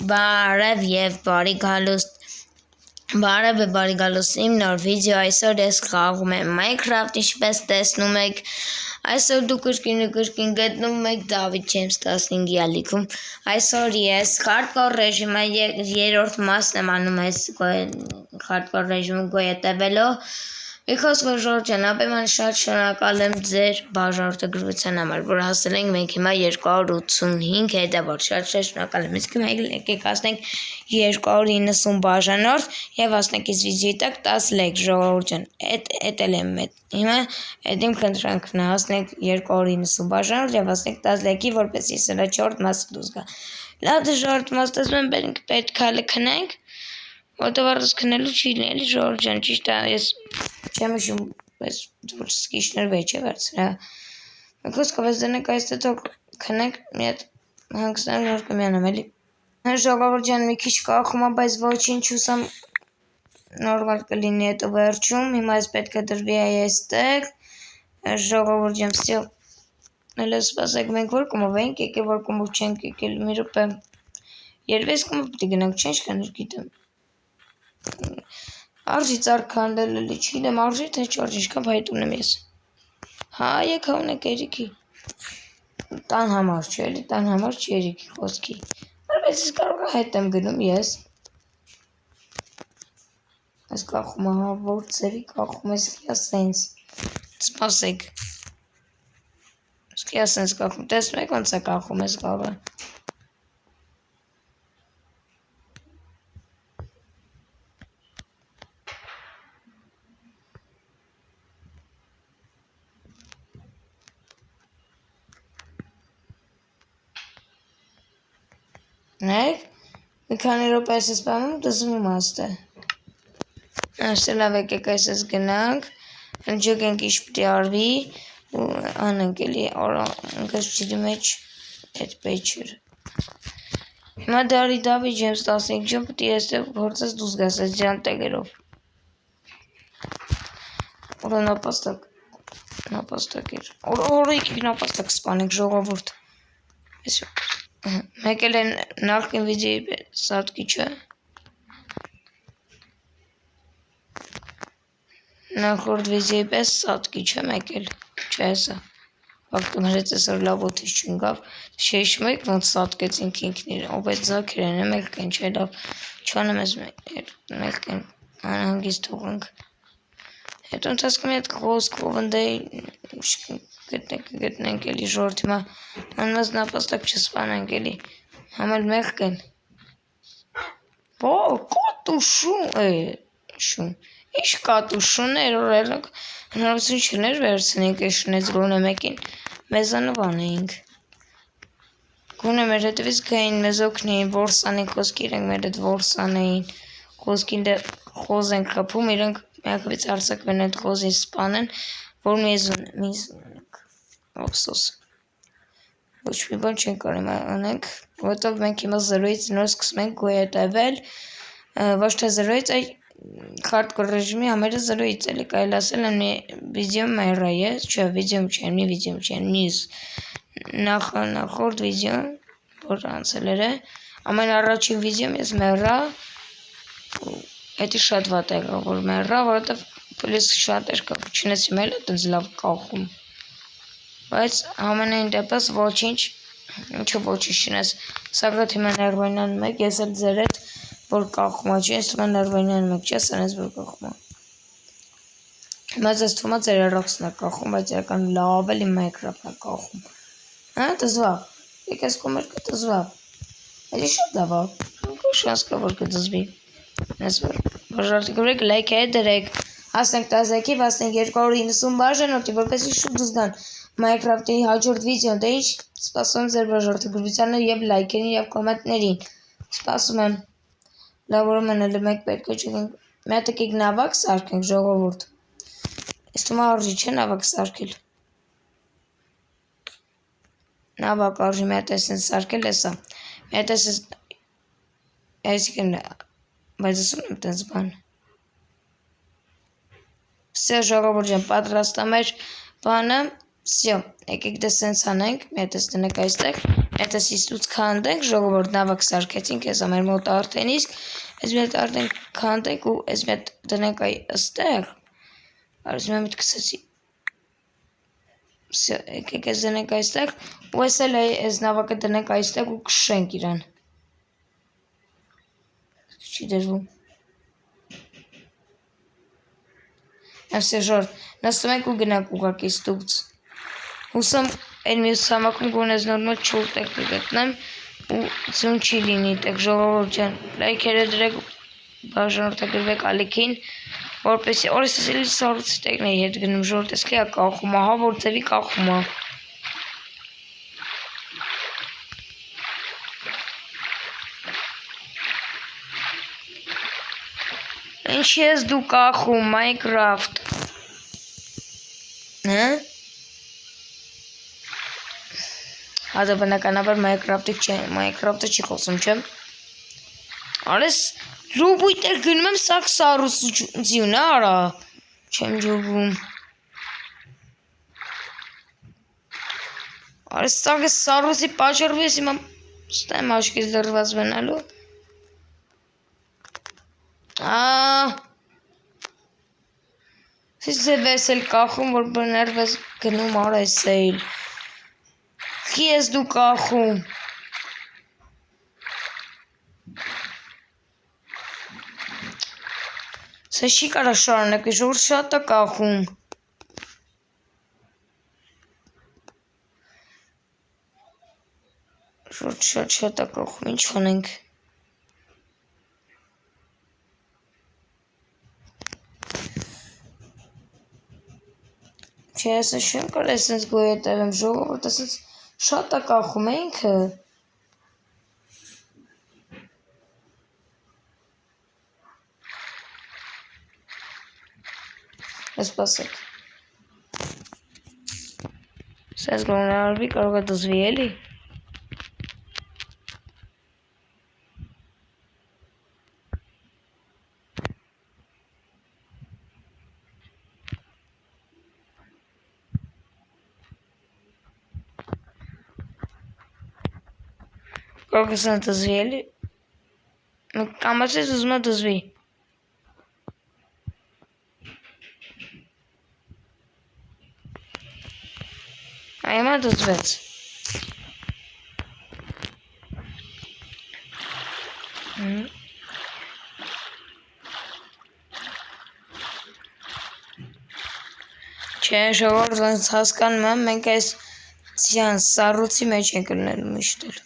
Բարև եւ բարի գալուստ Բարև եւ բարի գալուստ իմ նոր վիդեո այսօր ես խաղում եմ Minecraft ինչպես տեսնում եք այսօր դուք կրկին գտնվում եք David James 15-ի ալիքում այսօր ես hardcore ռեժիմի երրորդ մասն եմ անում այս hardcore ռեժիմը գոյատևելով Մի խոսքով Ժորժյան, ապեման շատ շնորհակալ եմ ձեր բաժանորդագրության համար, որ հասել ենք մենք հիմա 285 հետևորդ, շատ շնորհակալ եմ, իսկ մենք եկեք հասնենք 290 բաժանորդ եւ հասնենք այս վիդեոյի տակ 10 լայք, Ժողովուրդ ջան, էդ էլ եմ հիմա այդ իմ խնդրանքն է, հասնենք 290 բաժանորդ եւ հասնենք 10 լայքի, որպեսզի սրա 4 մասը դուրս գա։ Լավ դժվար մասը մենք պետք է քնենք Որտեղ առս քնելու չի լինի Ժորժ ջան, ճիշտ է, ես չեմ հիշում, բայց որ սկիչներ վեճ է վերցրա։ Մենք խոսքով ես դնենք այստեղ թող քնենք մի հատ հանգստանալ նոր կմյանամ էլի։ Ժողովուրդ ջան, մի քիչ կախում եմ, բայց ոչինչ հուսամ նորմալ կլինի հետո վերջում։ Հիմա ես պետք է դրվի այստեղ։ Ժողովուրդ ջան, всё։ Հələ սպասեք, մենք որ կոմով ենք եկել, որ կոմով չենք եկել, մի րոպե։ Երբես կոմով պետք է գնանք, չէ՞, ինչքան գիտեմ։ Արժի ծարքանդել էլի, չգիտեմ արժի թե չարժի, ինչքան փայտուն եմ ես։ Հա, եկա ունեք երիքի։ Տան համար չէ, էլի, տան համար չի երիքի խոսքի։ Բայց ես կարող հետ եմ գնում ես։ Ես կախում եմ, հա, որ ծերի կախում ես ասենց։ Սպասեք։ Իսկ ասենց կախում, տեսնում եք ոնց է կախում ես գավը։ Նեք, մի քանի րոպե ես սպանում, դզվում աստը։ Այստեղ լավ եկեք այսպես գնանք, ընջոգենք ինչ պիտի արվի, ու անենք էլի անգաշջի մեջ այդ պեչերը։ Հիմա դարի David James 15 ջան պիտի այստեղ փորձես դուրս գաս այս ջանտեղերով։ Ուրա նապաստակ էր։ Ուրա եկեք նապաստակ սպանենք ժողովուրդ։ Մեկ էլ են նախկին վիդեոյի սատկիչը։ Նախորդ վիդեոյի պես սատկիչը մեկ էլ, չէ սա։ Վաղտում հրեց այսօր լավ ոթից չունգավ, շեշում եք ոնց սատկեցինք ինքնիր, բայց զաքրեն է մեկ կեն չէ լավ, չանեմ ես մեկ կեն անհանգիստ թողենք։ Հետո ընթացքում հետ խոսք ովնդեի գտնենք էլի ժորդ հիմա անմազ նապաստակ չսպանենք էլի համել մեխ կեն կատուշուն ինչ կատուշուններ օրելոք հնարավորություն չներ վերցնենք այս շնեց գոնե մեկին մեզանով անեինք գոնե մեր հետևից գային մեզ օգնեին որսանենք խոսք իրենք մեր հետ որսանեին խոսքին դե խոզ ենք խփում իրենք Միակվից արսակվեն այդ խոզին սպանեն, որ միզուն ոպսոս, ոչ մի բան չեն կարեմ անենք, որտով մենք հիմա 0-ից նոր սկսում ենք գոյատևել, ոչ թե 0-ից, այ hardcore ռեժիմի համերը 0-ից էլի կայլ ասել են մի վիդեո մայրա ես, չէ, վիդեոմ չեն, մի վիդեոմ չեն, նիզ, նախորդ վիդեո, որ անցել էր է, ամեն առաջին վիդեոմ ես մայրա, Էդի շատ վատ եղա, որ մեռա, որովհետև պլյուս շատ էր չնեցի մելը տենց լավ կախում։ Բայց ամենայն դեպս ոչինչ, ինչը ոչինչ չնես, սակրատ հիմա ներվայնան մեկ, ես էլ ձեր հետ, որ կախում է, չի, ես թվում է ներվայնան մեկ, չի, սանես որ կախում է։ Հիմա ձեզ թվում է ձեր երոքսն է կախում, բայց երական լավ էլ իմ Minecraft-ն է կախում։ Հա, տզվավ, եկես կոմեր կը տզվավ, էլի շատ լավ է, շանս կա որ կդզվի։ Ես բաժարդի կվրեք, լայք է դրեք, հասնենք 10 լայքի, հասնենք 290 բաժանորդի, որպեսի շուտ դուս գան Minecraft-ի հաջորդ վիդեոն, դե ինչ սպասում ձեր բաժարդագրությանը և լայքերին և կոմենտներին, սպասում եմ, լավ որում են մեկ պետք է չգենք, մի հատ եկեք նավակ սարքենք ժողովուրդ, ես թվում արժի չէ նավակ սարքել, նավակ արժի մի հատ այսեն սարքել էսա, մի հատ այսիկն Բայց ասում եմ տենց բան։ Всё, ժողովուրդ ջան, պատրաստ է մեր բանը։ Всё, եկեք դե սենց անենք, մի հատ ես դնենք այստեղ։ Հետս իստուց քանդենք, ժողովուրդ նավակ սարքեցինք, ես մեր մոտ արդեն իսկ, ես մետ արդեն քանդենք ու ես մետ դնենք այ ըստեղ, արս մետ կսեցի, եկեք ես դնենք այստեղ, ու ես էլ այս նավակը դնենք այստեղ ու կշենք իրան, չի դրվում, Սերժորդ, նստում ենք ու գնանք ուղղակի ստուգց, հուսամ այն մյուս համակում գոնես նորմալ չոր տեղ կգտնեմ ու ձուն չի լինի տեղ ժողովուրդ ջան, լայքերը դրեք, բաժանորդագրվեք ալիքին, որպեսի օրես էլի սառույցի տեղն էի հետ գնում ժողովուրդ, ես կեա կախում, ահա որ ձևի կախում է, Ինչի ես դու կախում, Minecraft, Հատը բնականաբար Minecraft-ը չի խոսում, չեմ, արես լուբույթ էր գնում եմ սակ սառուսություն, արա, չեմ ջոգում, արես սակ ես սառուսի պաճարվի ես իմամ ստեմ աշկից դրված բնալու, Սիձև ես էլ կախում, որ բներվ ես գնում արես էլ, Խի ես դու կախում, Սա չի կարա շարունակ, ժողոր շատ է կախում, Ժողոր շատ է կախում, ինչ խնենք, Չէ, ես շեմ կար էսենց գոյետև եմ ժողովուրդ, էսենց շատ է կախում է ինքը, Ես պասեք, Սես գոն արվի կարող է դզվի էլի, Կարող ես նա դզվի էլի, կամացես ուզում է դզվի, Այմա դզվեց, Չէ, ժողովուրդ հասկանում եմ, մենք այս ձյան սառույցի մեջ ենք լնելու միշտ էլ,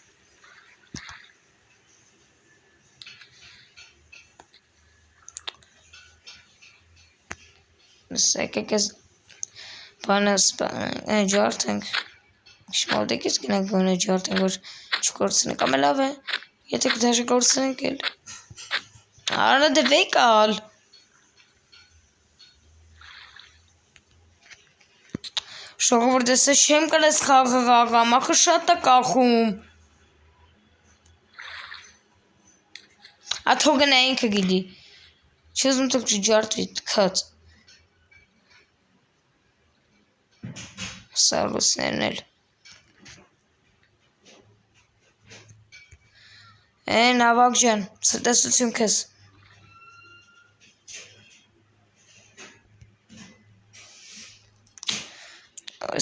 Եկեք ես բանը ջարդենք, շմալդեկից գնանք գոնե ջարդենք, որ չկործնենք, ամե լավ է, եթե կդաժը կործնենք էլ, Արա դվեկ ալ, Ժողովուրդ ես շեմ կար ես խաղաղ աղամ, ախը շատ է կախում, Աթո գնա ինքը գիդի, չեզում թող չջարդվի, կած, Սառուսներն էլ, նավակ ջան, ստեսություն կեզ,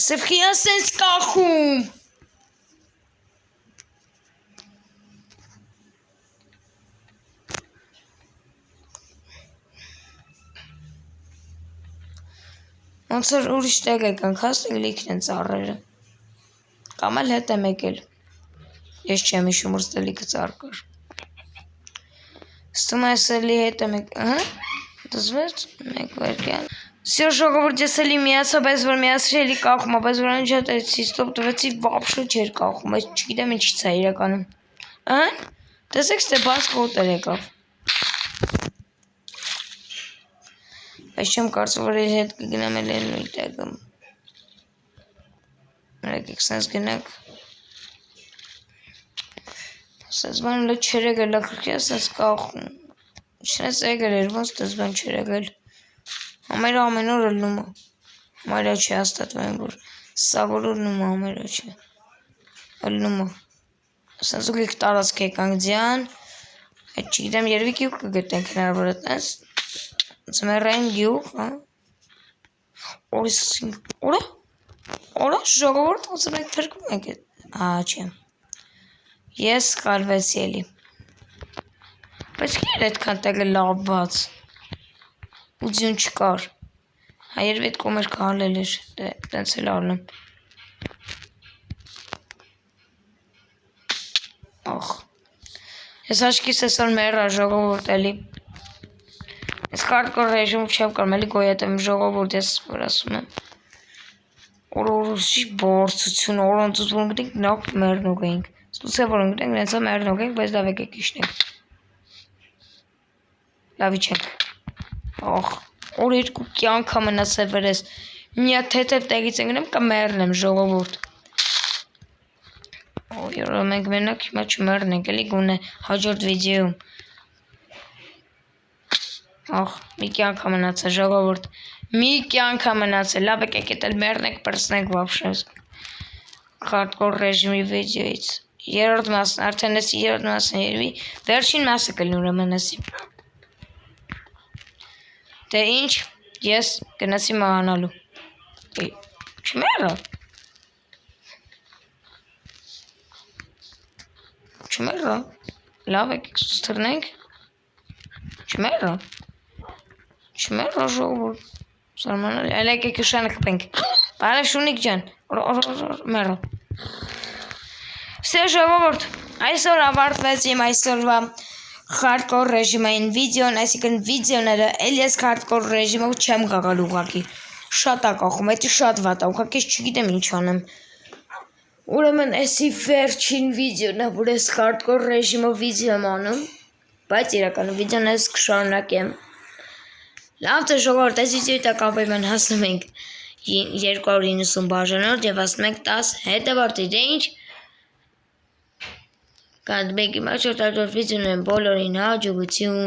Սևխի ասենց կախում, Ոնց որ ուրիշ տեղ եկանք, հասնենք լիքն են ծառերը, կամ էլ հետ եմ եկել, ես չեմ իշում ուրստը լիքը ծառ կար, Ստում ես էլի հետ եմ եկել, դզվեց, մեկ վերկյան, Սյո ժողովուրդ ես էլի միացա, բայց որ միացրի էլի կախում, բայց որ անջ հատ էցի ստոպ տվեցի վապշո չէր կախում, այս չգիտեմ ինչից է իրականում, տեսեք ստե բաց կոտեր եկավ, Այս չեմ կարծում, որ իր հետ կգնամ էլ են նույն տեղում, Եկեք սենց գնանք, Սենց բան լը չեր եկել, լախրկի է սենց կախում, Չնես եկել էր, ոնց դες բան չեր եկել, Համերը ամեն օր ըլնում է, Համարյա չի հաստատվեն, որ սա որ ըլնում է, համերյա չի, ըլնում է, Ասենց ուղիղ տարածք եկանք ձյան, այդ չգիտեմ երևի գյուղ կգտնենք հնարավոր է տես, ձմեռային գյուղ, Օրա ժողովուրդ ոնց մենք թրկում ենք, չեմ, ես սխալվեցի էլի, բայց კი էր այդքան տեղը լավ բաց, ու ձյուն չկար, երևի այդ կողմեր քալել էր, տենց էլ առնեմ, ես աչքիս այսօր մեռա ժողովուրդ էլի, ես hardcore ռեժիմով չեմ կարում էլի գոյատեմ ժողովուրդ, ես որ ասում եմ, Օրորոշի բարձություն, օրանցուց որ ընգնենք նախ մեռնող էինք, ստուց է որ ընգնենք նենցա մեռնող էինք, բայց լավ եկեք իշնենք, լավի չենք, օր երկու կյանք ամենաց է վրես, միա թեթև տեղից ընգնեմ կմեռնեմ ժողովուրդ, Երո մենք մենակ հիմա չմեռնենք, էլի գունե հաջորդ վիդեոյում, մի կյանք ամենաց է ժողովուրդ, մի կյանք ամենաց է, լավ եկեք էտ էլ մեռնենք պրսնենք վապշե, hardcore ռեժիմի վիդեոից, երորդ մասն, արդեն եսի երորդ մասն երևի, վերջին մասը կլին ուրեմն եսի, դե ինչ, ես գնացի մահանալու, չմեռա, չմեռա, լավ եկեք սուց թրնենք, չմեռա, ժողովուրդ, սարմանալի, այլ եկեք ուշանը խպենք, բարև շունիկ ջան, մեռա, սե ժողովուրդ, այսօր ավարտվեց իմ այսօրվա hardcore ռեժիմային վիդեոն, այսինքն վիդեոները էլ ես hardcore ռեժիմով չեմ գաղալ ուղղակի, շատ ա կախում, էդի շատ վատ ա, ուղղակի ես չգիտեմ ինչ անեմ, ուրեմն էսի վերջին վիդեոն է, որ ես hardcore ռեժիմով վիդեո եմ անում, բայց իրականում վիդեոն ես կշարունակեմ, լավ թե ժողովուրդ, այս վիդեոյի տակ ապայման հասնում ենք 290 բաժանորդ և հասնում ենք 10 հետևորդի, դե ինչ Կանդմեքի մաշոտ աջորդ վիդեոն են բոլորին հաջողություն